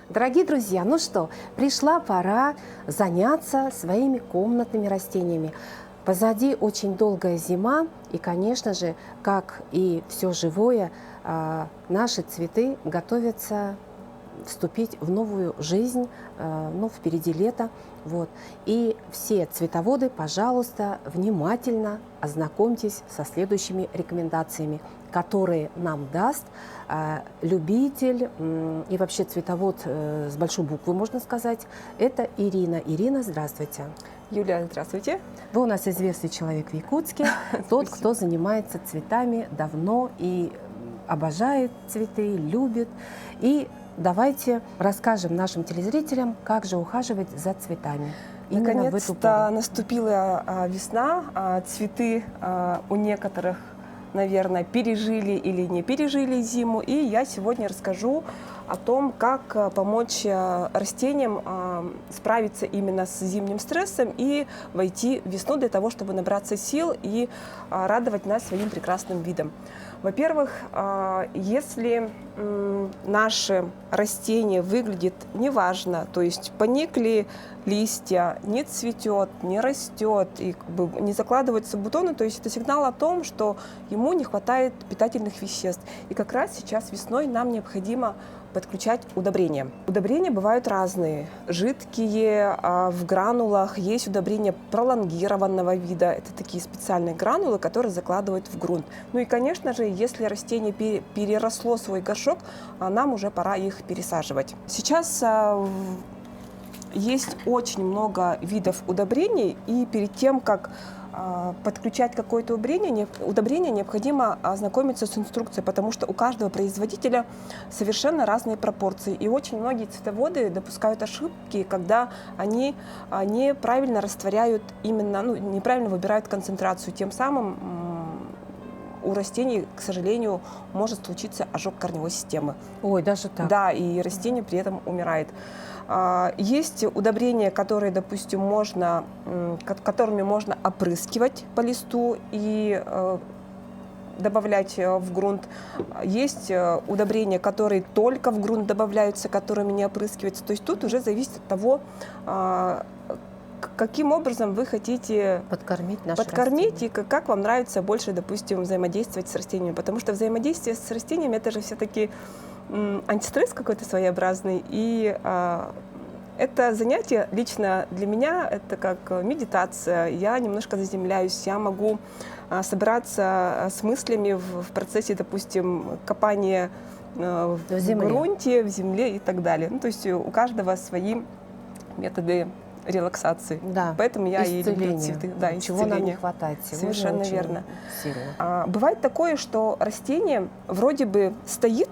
Дорогие друзья, ну что, пришла пора заняться своими комнатными растениями. Позади очень долгая зима, и, конечно же, как и все живое, наши цветы готовятся вступить в новую жизнь, ну, впереди лето. Вот. И все цветоводы, пожалуйста, внимательно ознакомьтесь со следующими рекомендациями, которые нам даст любитель и вообще цветовод с большой буквы, можно сказать, это Ирина. Ирина, здравствуйте. Юлия, здравствуйте. Вы у нас известный человек в Якутске, тот, кто занимается цветами давно и обожает цветы, любит. И давайте расскажем нашим телезрителям, как же ухаживать за цветами. Наконец-то наступила весна, цветы у некоторых, наверное, пережили или не пережили зиму. И я сегодня расскажу о том, как помочь растениям справиться именно с зимним стрессом и войти в весну для того, чтобы набраться сил и радовать нас своим прекрасным видом. Во-первых, если наше растение выглядит неважно, то есть поникли листья, не цветет, не растет и не закладываются бутоны, то есть это сигнал о том, что ему не хватает питательных веществ. И как раз сейчас весной нам необходимо подключать удобрения. Удобрения бывают разные. Жидкие, в гранулах. Есть удобрения пролонгированного вида. Это такие специальные гранулы, которые закладывают в грунт. Ну и, конечно же, если растение переросло свой горшок, нам уже пора их пересаживать. Сейчас есть очень много видов удобрений, и перед тем, как подключать какое-то удобрение, необходимо ознакомиться с инструкцией, потому что у каждого производителя совершенно разные пропорции. И очень многие цветоводы допускают ошибки, когда они неправильно растворяют именно, неправильно выбирают концентрацию. Тем самым у растений, к сожалению, может случиться ожог корневой системы. Ой, даже так? Да, и растение при этом умирает. Есть удобрения, которые, допустим, которыми можно опрыскивать по листу и добавлять в грунт. Есть удобрения, которые только в грунт добавляются, которыми не опрыскиваются. То есть тут уже зависит от того, каким образом вы хотите подкормить и как вам нравится больше, допустим, взаимодействовать с растениями. Потому что взаимодействие с растениями — это же все-таки антистресс какой-то своеобразный. И это занятие лично для меня — это как медитация. Я немножко заземляюсь, я могу собраться с мыслями в процессе, допустим, копания в грунте, в земле и так далее. Ну, то есть у каждого свои методы релаксации. Да. Поэтому я и люблю цветы. Да, чего нам не хватает сегодня. Совершенно верно. Сильно. Бывает такое, что растение вроде бы стоит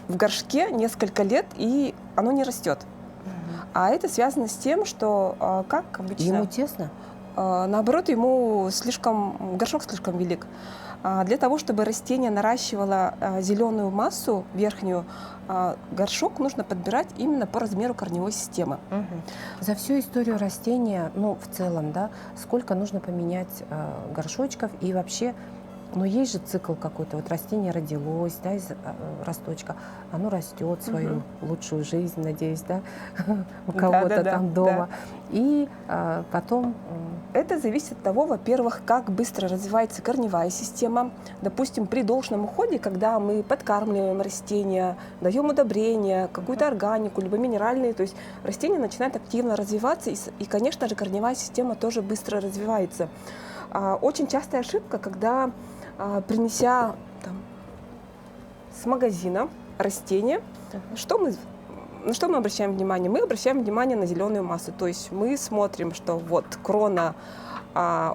в горшке несколько лет, и оно не растет. А это связано с тем, что, как обычно... Ему тесно? Наоборот, горшок слишком велик. Для того, чтобы растение наращивало зеленую массу верхнюю, горшок нужно подбирать именно по размеру корневой системы. За всю историю растения, в целом, да, сколько нужно поменять горшочков и вообще, есть же цикл какой-то. Вот растение родилось, да, из росточка, оно растет свою лучшую жизнь, надеюсь, да, у кого-то там дома. Да. И потом... Это зависит от того, во-первых, как быстро развивается корневая система. Допустим, при должном уходе, когда мы подкармливаем растения, даем удобрения, какую-то органику, либо минеральные, то есть растение начинает активно развиваться, и, конечно же, корневая система тоже быстро развивается. Очень частая ошибка, когда, принеся с магазина растение, на что мы обращаем внимание? Мы обращаем внимание на зеленую массу. То есть мы смотрим, что вот крона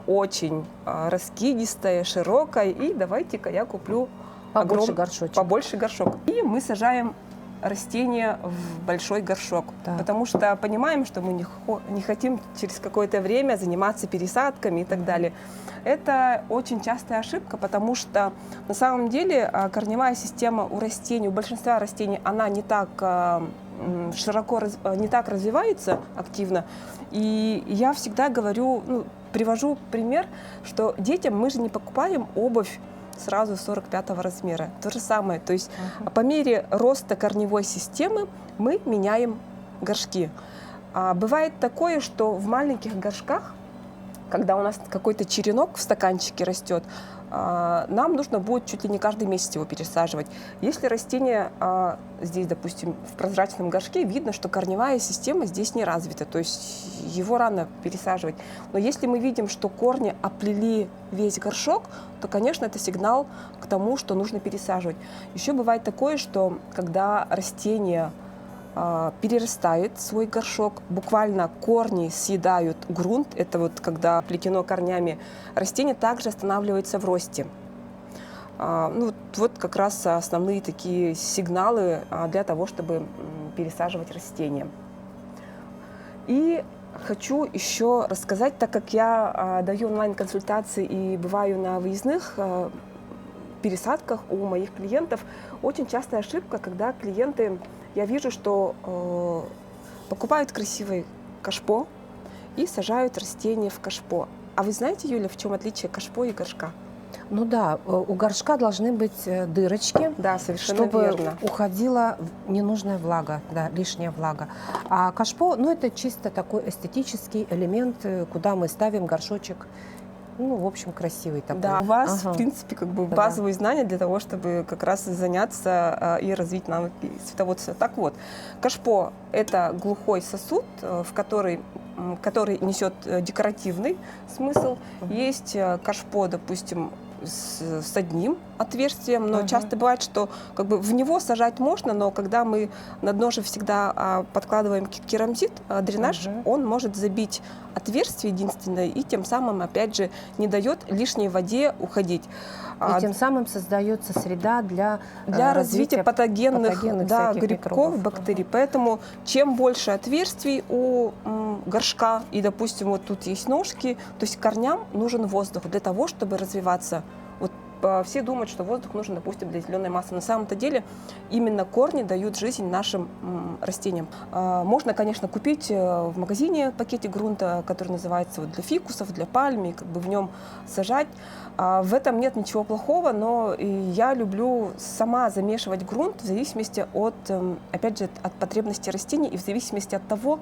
очень раскидистая, широкая, и давайте-ка я куплю побольше горшок. И мы сажаем растение в большой горшок, потому что понимаем, что мы не хотим через какое-то время заниматься пересадками и так далее. Это очень частая ошибка, потому что на самом деле корневая система у растений, у большинства растений, она не так не так развивается активно. И я всегда говорю, привожу пример, что детям мы же не покупаем обувь сразу 45 размера. То же самое. То есть по мере роста корневой системы мы меняем горшки. Бывает такое, что в маленьких горшках, когда у нас какой-то черенок в стаканчике растет, нам нужно будет чуть ли не каждый месяц его пересаживать. Если растение здесь, допустим, в прозрачном горшке, видно, что корневая система здесь не развита, то есть его рано пересаживать. Но если мы видим, что корни оплели весь горшок, то, конечно, это сигнал к тому, что нужно пересаживать. Еще бывает такое, что когда растение перерастает свой горшок, буквально корни съедают грунт, это вот когда плетено корнями, растение также останавливается в росте. Ну, вот как раз основные такие сигналы для того, чтобы пересаживать растения. И хочу еще рассказать, так как я даю онлайн-консультации и бываю на выездных пересадках у моих клиентов, очень частая ошибка, когда клиенты, я вижу, что покупают красивый кашпо и сажают растения в кашпо. А вы знаете, Юля, в чем отличие кашпо и горшка? Ну да, у горшка должны быть дырочки, Да, совершенно чтобы верно. уходила ненужная влага, да, лишняя влага. А кашпо, ну это чисто такой эстетический элемент, куда мы ставим горшочек. Ну, в общем, красивый такой. Да, у вас, Ага. в принципе, как бы Да. базовые знания для того, чтобы как раз заняться и развить навыки цветоводства. Так вот, кашпо – это глухой сосуд, который несет декоративный смысл. Есть кашпо, допустим, с одним отверстием, но часто бывает, что как бы в него сажать можно, но когда мы на дно же всегда подкладываем керамзит, дренаж, он может забить отверстие единственное и тем самым, опять же, не дает лишней воде уходить. И тем самым создается среда для развития патогенных да, всяких грибков, микробов. бактерий. Поэтому чем больше отверстий у горшка, и, допустим, вот тут есть ножки, то есть корням нужен воздух для того, чтобы развиваться. Вот все думают, что воздух нужен, допустим, для зеленой массы. На самом-то деле именно корни дают жизнь нашим растениям. Можно, конечно, купить в магазине пакетик грунта, который называется вот для фикусов, для пальмы, как бы в нем сажать. В этом нет ничего плохого, но я люблю сама замешивать грунт в зависимости от, опять же, от потребностей растений и в зависимости от того,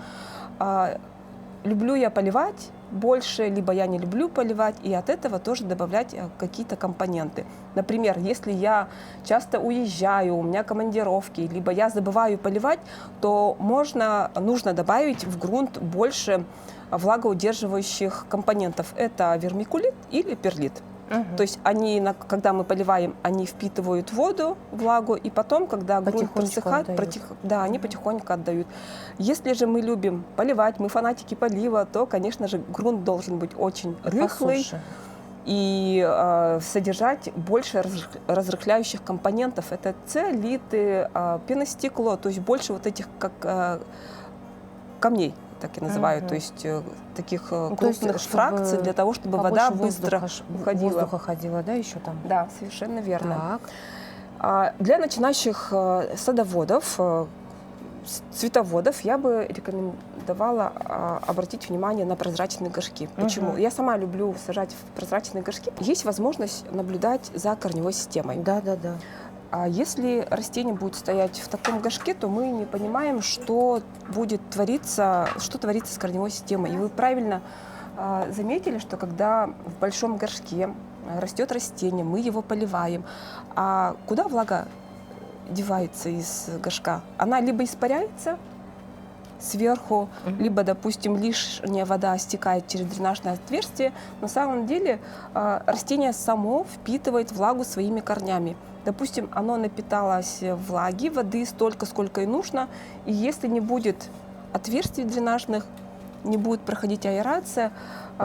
люблю я поливать больше, либо я не люблю поливать, и от этого тоже добавлять какие-то компоненты. Например, если я часто уезжаю, у меня командировки, либо я забываю поливать, то нужно добавить в грунт больше влагоудерживающих компонентов. Это вермикулит или перлит. То есть когда мы поливаем, они впитывают воду, влагу, и потом, когда грунт просыхает, они потихоньку отдают. Если же мы любим поливать, мы фанатики полива, то, конечно же, грунт должен быть очень рыхлый и содержать больше разрыхляющих компонентов. Это цеолиты, пеностекло, то есть больше вот этих как камней, так и называют, то есть таких крупных фракций для того, чтобы вода быстро уходила. Воздуха ходила, да, еще там? Да, совершенно верно. Так. Для начинающих садоводов, цветоводов я бы рекомендовала обратить внимание на прозрачные горшки. Почему? Я сама люблю сажать в прозрачные горшки. Есть возможность наблюдать за корневой системой. Да. А если растение будет стоять в таком горшке, то мы не понимаем, что творится с корневой системой. И вы правильно заметили, что когда в большом горшке растет растение, мы его поливаем, а куда влага девается из горшка? Она либо испаряется сверху, либо, допустим, лишняя вода стекает через дренажное отверстие. На самом деле растение само впитывает влагу своими корнями. Допустим, оно напиталось влаги, воды столько, сколько и нужно, и если не будет отверстий дренажных, не будет проходить аэрация,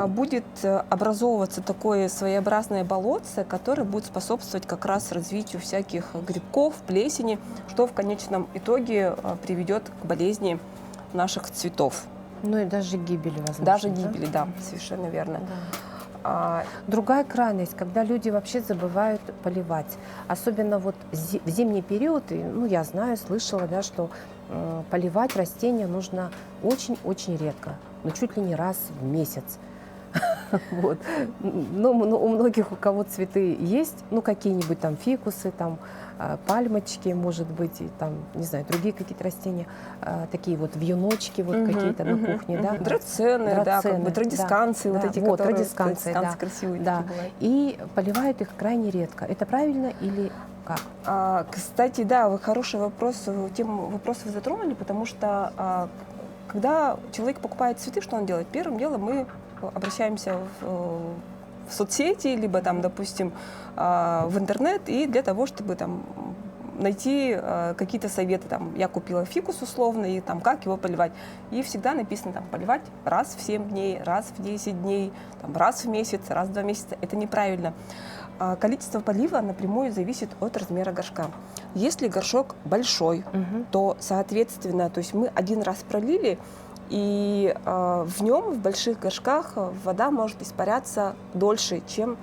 будет образовываться такое своеобразное болотце, которое будет способствовать как раз развитию всяких грибков, плесени, что в конечном итоге приведет к болезни наших цветов. Ну и даже гибели, возможно. Даже гибели, да, совершенно верно. Другая крайность, когда люди вообще забывают поливать. Особенно вот в зимний период, я знаю, слышала, да, что поливать растения нужно очень-очень редко, но чуть ли не раз в месяц. Вот. Ну, у многих, у кого цветы есть, ну, какие-нибудь там фикусы, там, пальмочки, может быть, и там, не знаю, другие какие-то растения, такие вот вьюночки вот какие-то на кухне, да. Драцены, да, как бы да, традисканцы, вот да, эти, вот, которые традисканцы, да, красивые да. такие бывают. И поливают их крайне редко. Это правильно или как? Кстати, да, вы хороший вопрос, тему вопроса вы затронули, потому что когда человек покупает цветы, что он делает? Первым делом мы обращаемся в соцсети, либо там, допустим, в интернет, и для того, чтобы там найти какие-то советы. Там, я купила фикус условно, и там, как его поливать. И всегда написано там, поливать раз в 7 дней, раз в 10 дней, там, раз в месяц, раз в 2 месяца. Это неправильно. Количество полива напрямую зависит от размера горшка. Если горшок большой, то, соответственно, то есть мы один раз пролили, и в нем, в больших горшках, вода может испаряться дольше, чем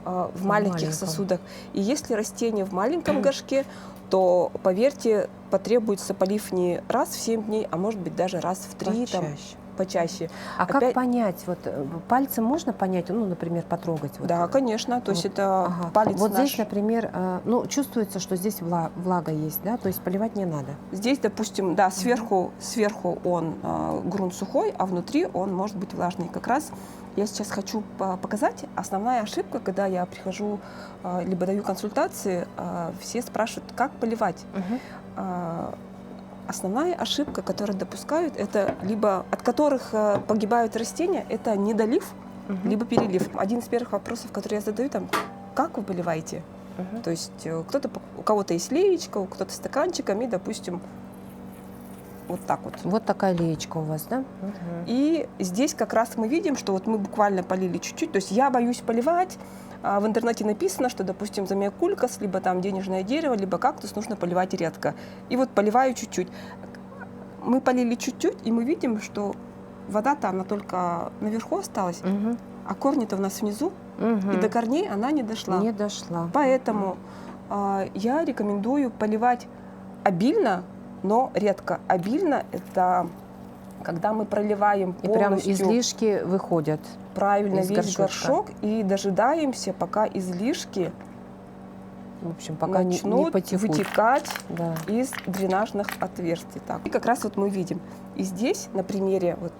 в маленьких сосудах. И если растение в маленьком горшке, то, поверьте, потребуется полив не раз в 7 дней, а может быть даже раз в 3, почаще. А как понять? Вот пальцем можно понять, ну, например, потрогать? Вот, да, конечно. То есть это палец вот наш. здесь, например, ну, чувствуется, что здесь влага есть, да? То есть поливать не надо. Здесь, допустим, да, сверху он грунт сухой, а внутри он может быть влажный. Как раз я сейчас хочу показать. Основная ошибка, когда я прихожу, либо даю консультации, все спрашивают, как поливать. Основная ошибка, которую допускают, это либо от которых погибают растения, это недолив, либо перелив. Один из первых вопросов, который я задаю, там, как вы поливаете? То есть у кого-то есть леечка, у кого-то стаканчиком, и, допустим, вот так вот. Вот такая леечка у вас, да? И здесь как раз мы видим, что вот мы буквально полили чуть-чуть. То есть я боюсь поливать. В интернете написано, что, допустим, замиокулькас, либо там денежное дерево, либо кактус нужно поливать редко. И вот поливаю чуть-чуть. Мы полили чуть-чуть, и мы видим, что вода-то она только наверху осталась, а корни-то у нас внизу, и до корней она не дошла. Не дошла. Поэтому я рекомендую поливать обильно, но редко. Обильно – это когда мы проливаем полностью. И прям излишки выходят. Правильно, из весь горшок, и дожидаемся, пока излишки, в общем, пока начнут не потекут. вытекать Да. из дренажных отверстий. Так. И как раз вот мы видим. И здесь на примере вот,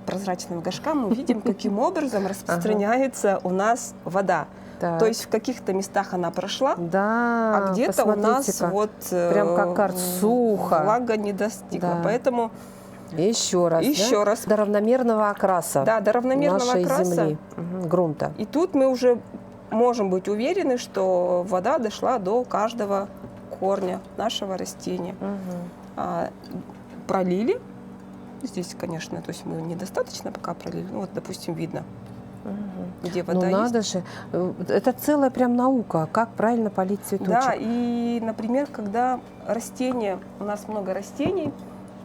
прозрачного горшка мы видим, каким образом распространяется у нас вода. То есть в каких-то местах она прошла, да, а где-то у нас вот прям как карт сухо. влага не достигла. Да. Поэтому еще раз. До равномерного окраса. Да, до равномерного нашей окраса земли, грунта. И тут мы уже можем быть уверены, что вода дошла до каждого корня нашего растения. Пролили. Здесь, конечно, то есть мы недостаточно пока пролили. Ну, вот, допустим, видно, где вода есть. Ну надо же. Это целая прям наука, как правильно полить цветочек. Да, и, например, когда растения, у нас много растений,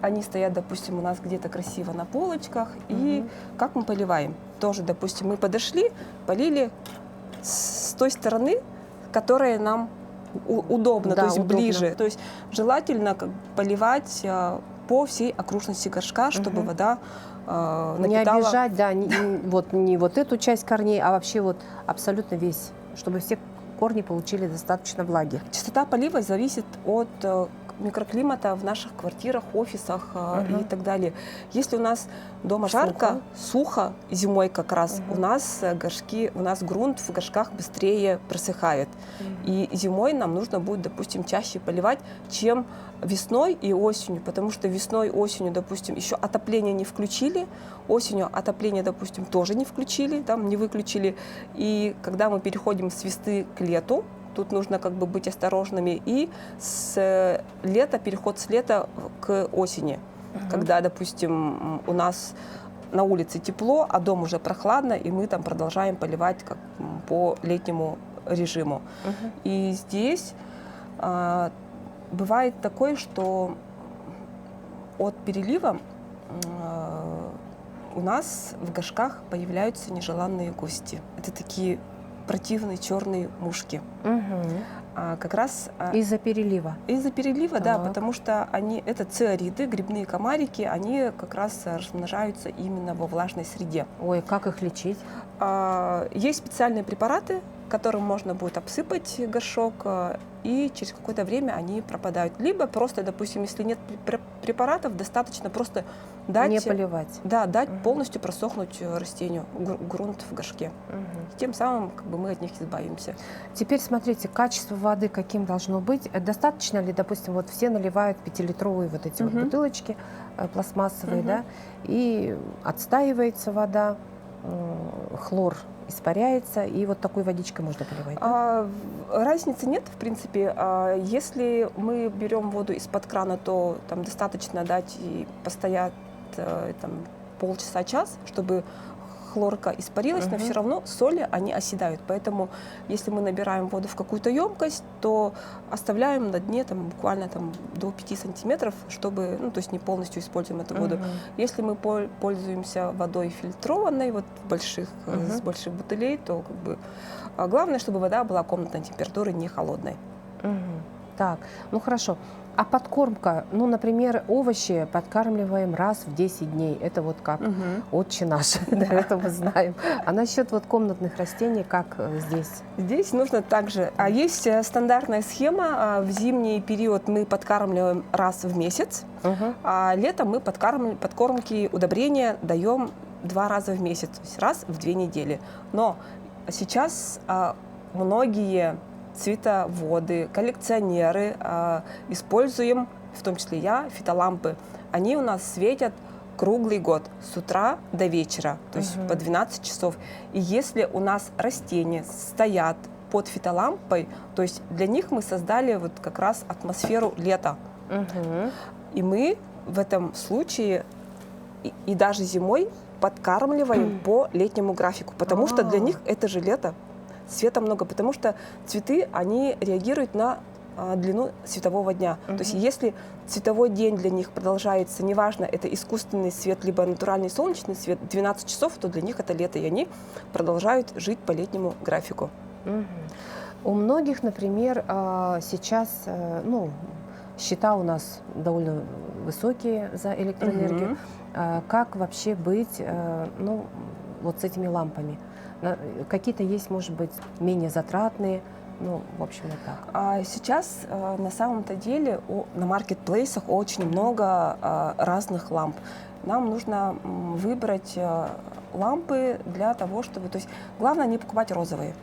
они стоят, допустим, у нас где-то красиво на полочках, и как мы поливаем? Тоже, допустим, мы подошли, полили с той стороны, которая нам удобно, Да, то есть удобно. ближе. То есть желательно поливать по всей окружности горшка, чтобы вода напитала. Не обижать, да, не вот эту часть корней, а вообще вот абсолютно весь, чтобы все корни получили достаточно влаги. Частота полива зависит от микроклимата в наших квартирах, офисах и так далее. Если у нас дома жарко, сухо, зимой как раз, у нас грунт в горшках быстрее просыхает. И зимой нам нужно будет, допустим, чаще поливать, чем весной и осенью, потому что весной, осенью, допустим, еще отопление не включили, осенью отопление, допустим, тоже не включили, там не выключили. И когда мы переходим с весны к лету, тут нужно как бы быть осторожными. И переход с лета к осени, когда, допустим, у нас на улице тепло, а дом уже прохладно, и мы там продолжаем поливать как по летнему режиму. И здесь бывает такое, что от перелива у нас в горшках появляются нежеланные гости. Это такие противные черные мушки. как раз Из-за перелива. из-за перелива, да, Так. потому что это циариды, грибные комарики, они как раз размножаются именно во влажной среде. Ой, как их лечить? Есть специальные препараты, которым можно будет обсыпать горшок, и через какое-то время они пропадают. Либо просто, допустим, если нет препаратов, достаточно просто дать, Не поливать. да, дать полностью просохнуть растению, грунт в горшке. Мгм. Тем самым мы от них избавимся. Теперь смотрите, качество воды каким должно быть. Достаточно ли, допустим, вот все наливают 5-литровые вот эти вот Мгм. бутылочки пластмассовые, Мгм. да, и отстаивается вода, хлор испаряется, и вот такой водичкой можно поливать. Да? Разницы нет, в принципе. Если мы берем воду из-под крана, то там достаточно дать и постоять там, полчаса-час, чтобы хлорка испарилась, но Мгм. все равно соли, они оседают. Поэтому, если мы набираем воду в какую-то емкость, то оставляем на дне там, буквально там, до 5 сантиметров, чтобы, то есть не полностью используем эту воду. Мгм. Если мы пользуемся водой фильтрованной, вот с Мгм. больших бутылей, то главное, чтобы вода была комнатной температуры, не холодной. Мгм. Так, ну хорошо. А подкормка, например, овощи подкармливаем раз в 10 дней. Это вот как отче наш, это мы знаем. А насчет вот комнатных растений, как здесь? Здесь нужно также. Есть стандартная схема. В зимний период мы подкармливаем раз в месяц, Мгм. а летом мы подкормки, удобрения даем 2 раза в месяц, то есть раз в 2 недели. Но сейчас многие цветоводы, коллекционеры используем, в том числе я, фитолампы. Они у нас светят круглый год, с утра до вечера, то есть по 12 часов. И если у нас растения стоят под фитолампой, то есть для них мы создали вот как раз атмосферу лета. Мгм. И мы в этом случае и даже зимой подкармливаем по летнему графику, потому что для них это же лето. Света много, потому что цветы, они реагируют на длину светового дня. То есть если световой день для них продолжается, неважно, это искусственный свет, либо натуральный солнечный свет, 12 часов, то для них это лето, и они продолжают жить по летнему графику. Мгм. У многих, например, сейчас, счета у нас довольно высокие за электроэнергию. Как вообще быть, вот с этими лампами? Какие-то есть, может быть, менее затратные, в общем, вот так. Сейчас на самом-то деле на маркетплейсах очень много разных ламп. Нам нужно выбрать лампы для того, чтобы... То есть главное не покупать розовые.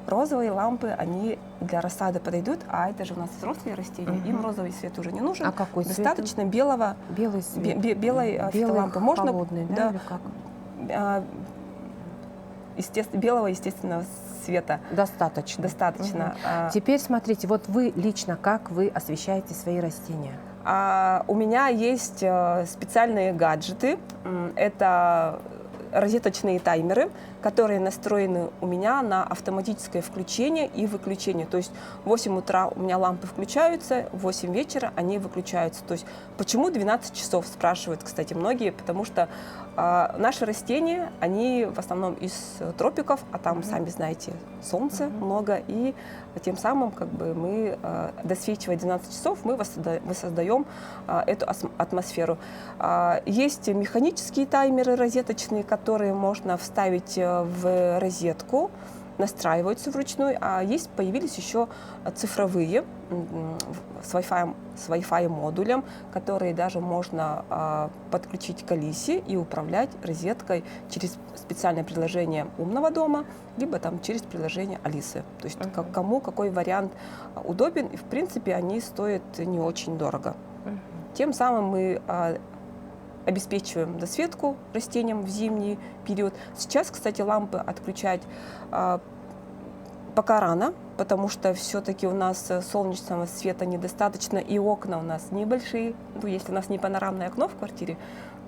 Розовые лампы, они для рассады подойдут, а это же у нас взрослые растения, им розовый свет уже не нужен. А какой цвет? Достаточно белого, Белый свет. белой фитолампы. Можно, холодный, да, да, или как? белого естественного света. Достаточно. Достаточно. Теперь смотрите, вот вы лично, как вы освещаете свои растения? У меня есть специальные гаджеты. Это розеточные таймеры, которые настроены у меня на автоматическое включение и выключение. То есть в 8 утра у меня лампы включаются, в 8 вечера они выключаются. То есть почему 12 часов, спрашивают, кстати, многие, потому что наши растения, они в основном из тропиков, а там, сами знаете, солнца много, и тем самым мы, досвечивая 12 часов, мы воссоздаем эту атмосферу. Есть механические таймеры розеточные, которые можно вставить в розетку, настраиваются вручную, а появились еще цифровые с Wi-Fi модулем, которые даже можно подключить к Алисе и управлять розеткой через специальное приложение умного дома, либо через приложение Алисы. То есть кому какой вариант удобен, и в принципе они стоят не очень дорого. Тем самым мы обеспечиваем досветку растениям в зимний период. Сейчас, кстати, лампы отключать пока рано, потому что все-таки у нас солнечного света недостаточно, и окна у нас небольшие. Если у нас не панорамное окно в квартире,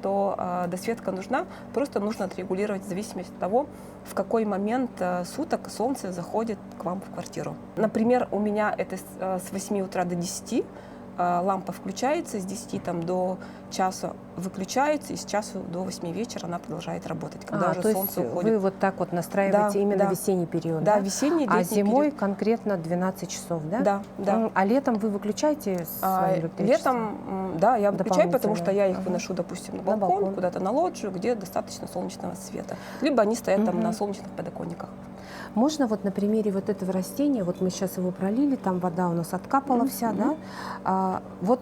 то досветка нужна. Просто нужно отрегулировать в зависимости от того, в какой момент суток солнце заходит к вам в квартиру. Например, у меня это с 8 утра до 10. лампа включается, с 10 там, до часа выключается, и с часу до 8 вечера она продолжает работать, когда уже то солнце есть уходит. вы вот так вот настраиваете Да, именно да. весенний период, Да, весенний, А летний зимой период. конкретно 12 часов, да? Да, да. А летом вы выключаете свое электричество? Летом, да, я выключаю, потому что я их Ага. выношу, допустим, на На балкон, балкон. куда-то на лоджию, где достаточно солнечного света. Либо они стоят там на солнечных подоконниках. Можно вот на примере вот этого растения, вот мы сейчас его пролили, там вода у нас откапала вся, да? Вот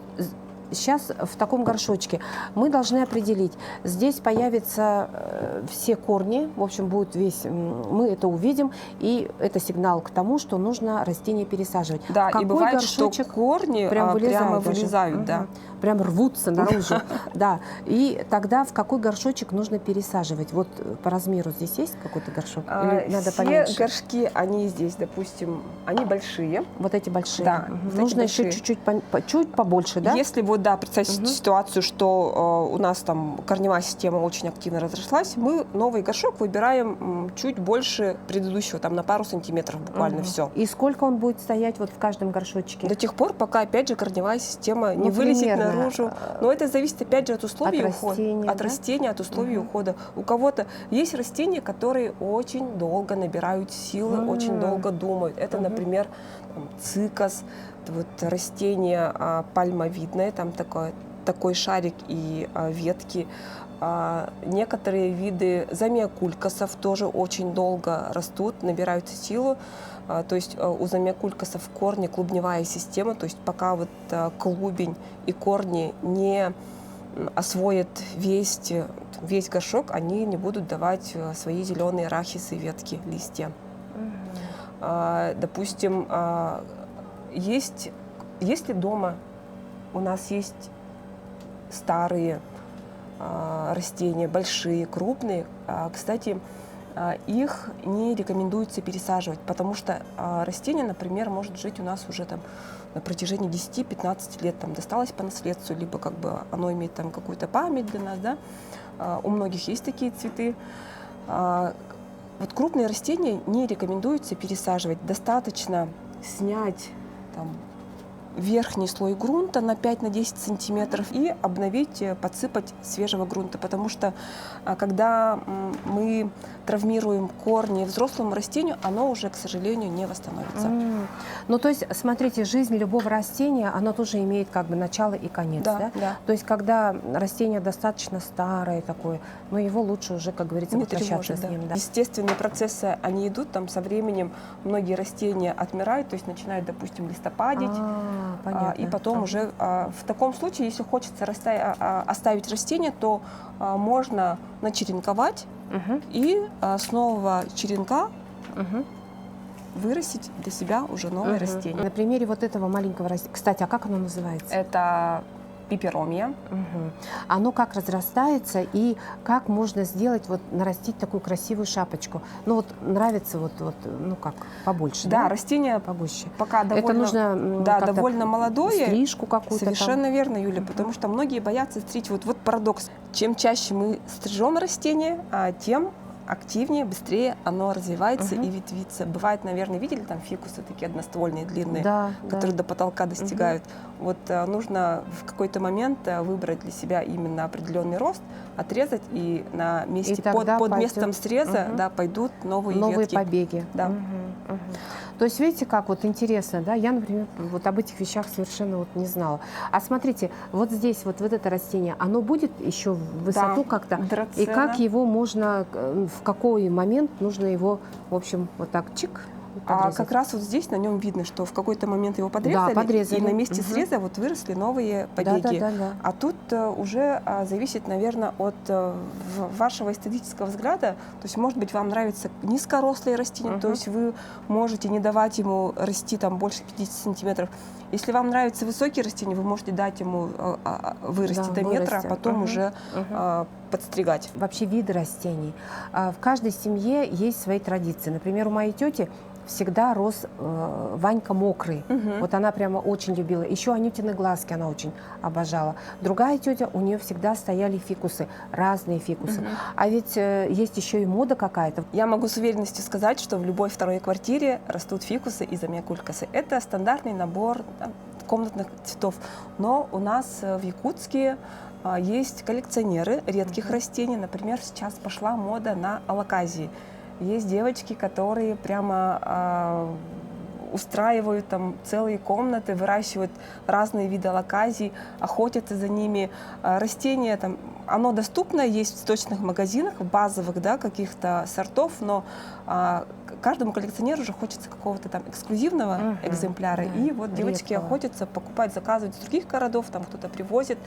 сейчас в таком горшочке мы должны определить, здесь появятся все корни, в общем, будет весь, мы это увидим, и это сигнал к тому, что нужно растение пересаживать. Да, В какой и бывает, что горшочек корни прям прямо даже? вылезают, да. Прям рвутся наружу, да. И тогда в какой горшочек нужно пересаживать? Вот по размеру здесь есть какой-то горшок? Или надо Все поменьше? горшки, они здесь, допустим, они большие. Вот эти большие. Да, Мгм. вот эти Нужно еще большие. чуть побольше, да? Если вот, да, представить ситуацию, что у нас там корневая система очень активно разрослась, мы новый горшок выбираем чуть больше предыдущего, там на пару сантиметров буквально все. И сколько он будет стоять вот в каждом горшочке? До тех пор, пока, опять же, корневая система не Ну, вылезет примерно, наружу. Но это зависит, опять же, от условий от ухода. растения, От да? растения, от условий ухода. У кого-то есть растения, которые очень долго набирают силы, очень долго думают. Это, например, там, цикас, вот растение пальмовидное, там такой шарик и ветки. Некоторые виды замиокулькасов тоже очень долго растут, набирают силу. То есть у замиокулькасов корни, клубневая система, то есть пока вот клубень и корни не освоят весь горшок, они не будут давать свои зеленые арахисы, ветки, листья. Допустим, если дома у нас есть старые растения, большие, крупные, кстати, их не рекомендуется пересаживать, потому что растение, например, может жить у нас уже там на протяжении 10-15 лет, там досталось по наследству, либо как бы оно имеет там какую-то память для нас, да. У многих есть такие цветы. Вот крупные растения не рекомендуется пересаживать. Достаточно снять там верхний слой грунта на 5-10 сантиметров и обновить, подсыпать свежего грунта, потому что когда мы травмируем корни взрослому растению, оно уже, к сожалению, не восстановится. Ну, то есть, смотрите, жизнь любого растения, она тоже имеет как бы начало и конец, да? Да. То есть, когда растение достаточно старое такое, но его лучше уже, как говорится, Не попрощаться тревожит, с да. ним. Да. Естественные процессы, они идут, там со временем многие растения отмирают, то есть начинают, допустим, листопадить. Понятно. И потом уже в таком случае, если хочется оставить растение, то можно начеренковать и с нового черенка вырастить для себя уже новое растение. На примере вот этого маленького растения. Кстати, а как оно называется? Это пиперомия. Оно как разрастается и как можно сделать, вот нарастить такую красивую шапочку. Ну вот нравится ну как, побольше, да? Да, растение побольше. пока довольно, Это нужно довольно молодое. Стрижку какую-то. Совершенно верно, Юля, потому что многие боятся стричь. Вот парадокс. Чем чаще мы стрижем растение, тем активнее, быстрее оно развивается и ветвится. Бывает, наверное, видели там фикусы такие одноствольные, длинные, которые до потолка достигают. Вот нужно в какой-то момент выбрать для себя именно определенный рост, отрезать, и на месте, И тогда под пойдет, местом среза пойдут новые ветки. побеги. Да. То есть, видите, как вот интересно, да? Я, например, вот об этих вещах совершенно вот не знала. А смотрите, вот здесь, вот это растение, оно будет еще в высоту как-то? И как его можно, в какой момент нужно его, в общем, вот так чик? Как раз вот здесь на нем видно, что в какой-то момент его подрезали, и на месте среза вот выросли новые побеги. Да. А тут уже зависит, наверное, от вашего эстетического взгляда. То есть, может быть, вам нравится низкорослые растения, то есть вы можете не давать ему расти там больше 50 сантиметров. Если вам нравятся высокие растения, вы можете дать ему вырасти до метра, а потом уже подстригать. Вообще виды растений. В каждой семье есть свои традиции. Например, у моей тети всегда рос Ванька мокрый. Вот она прямо очень любила. Еще анютины глазки она очень обожала. Другая тетя, у нее всегда стояли фикусы, разные фикусы. А ведь есть еще и мода какая-то. Я могу с уверенностью сказать, что в любой второй квартире растут фикусы и замиокулькасы. Это стандартный набор комнатных цветов. Но у нас в Якутске есть коллекционеры редких растений. Например, сейчас пошла мода на алоказии. Есть девочки, которые прямо устраивают там целые комнаты, выращивают разные виды алоказий, охотятся за ними. Растения там, оно доступно, есть в цветочных магазинах, базовых, да, каких-то сортов, но каждому коллекционеру уже хочется какого-то там эксклюзивного экземпляра. Да, И вот девочки редкого. охотятся, покупать, заказывать из других городов, там кто-то привозит.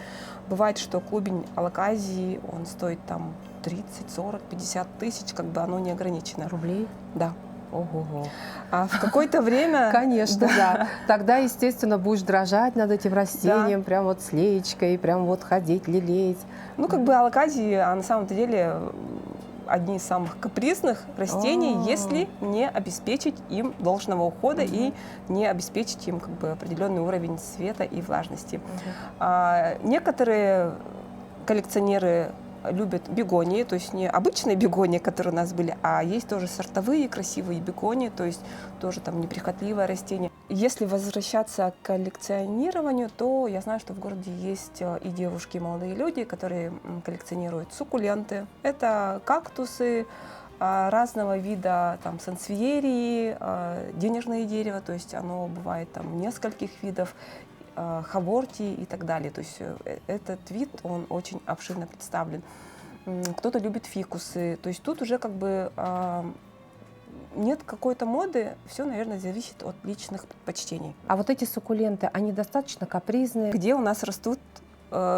Бывает, что клубень алоказии, он стоит там 30, 40, 50 тысяч, как бы оно не ограничено. Рублей? Да. Ого-го. А в какое-то время... Конечно, да. Тогда, естественно, будешь дрожать над этим растением, прям вот с леечкой, прям вот ходить, лелеять. Ну, как бы алоказии, на самом-то деле одни из самых капризных растений, если не обеспечить им должного ухода и не обеспечить им как бы определенный уровень света и влажности. Некоторые коллекционеры любят бегонии, то есть не обычные бегонии, которые у нас были, а есть тоже сортовые красивые бегонии, то есть тоже там неприхотливое растение. Если возвращаться к коллекционированию, то я знаю, что в городе есть и девушки, и молодые люди, которые коллекционируют суккуленты. Это кактусы разного вида, там сансевиерии, денежное дерево, то есть оно бывает там нескольких видов, хаворти и так далее. То есть этот вид, он очень обширно представлен. Кто-то любит фикусы. То есть тут уже как бы нет какой-то моды, все, наверное, зависит от личных предпочтений. А вот эти суккуленты, они достаточно капризные. Где у нас растут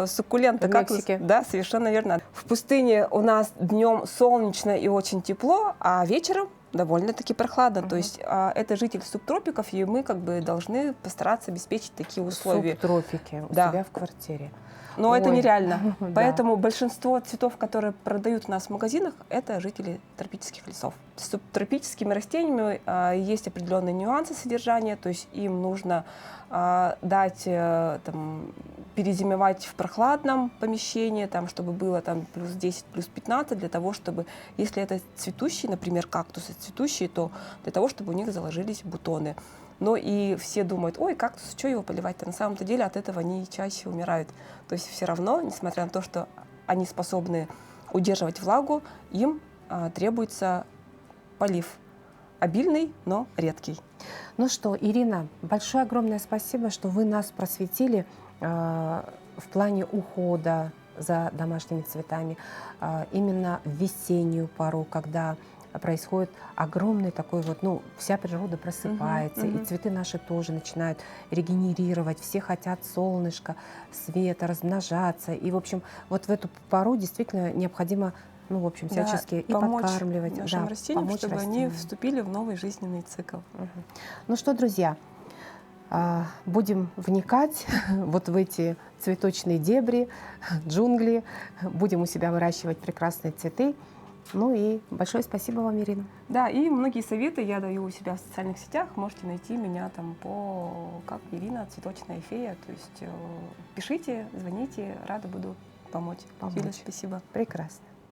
суккуленты? В Как Мексике. Да, совершенно верно. В пустыне у нас днем солнечно и очень тепло, а вечером довольно-таки прохладно. То есть это житель субтропиков, и мы как бы должны постараться обеспечить такие условия. Субтропики у Да. себя в квартире. Но это Ой. нереально. Да. Поэтому большинство цветов, которые продают у нас в магазинах, это жители тропических лесов. С субтропическими растениями есть определенные нюансы содержания, то есть им нужно дать там, перезимовать в прохладном помещении, там, чтобы было там, плюс 10, плюс 15, для того, чтобы, если это цветущие, например, кактусы цветущие, то для того, чтобы у них заложились бутоны. Но и все думают, ой, кактус, что его поливать-то? На самом-то деле от этого они чаще умирают. То есть все равно, несмотря на то, что они способны удерживать влагу, им требуется полив. Обильный, но редкий. Ну что, Ирина, большое огромное спасибо, что вы нас просветили в плане ухода за домашними цветами. Именно в весеннюю пору, когда происходит огромный такой вот, ну, вся природа просыпается, и цветы наши тоже начинают регенерировать, все хотят солнышка, света, размножаться. И, в общем, вот в эту пору действительно необходимо, ну, в общем, всячески и подкармливать, нашим растениям, помочь чтобы растениям. они вступили в новый жизненный цикл. Ну что, друзья, будем вникать вот в эти цветочные дебри, джунгли, будем у себя выращивать прекрасные цветы. Ну и большое спасибо вам, Ирина. Да, и многие советы я даю у себя в социальных сетях. Можете найти меня там как Ирина, цветочная фея. То есть пишите, звоните, рада буду помочь. Юля, спасибо. Прекрасно.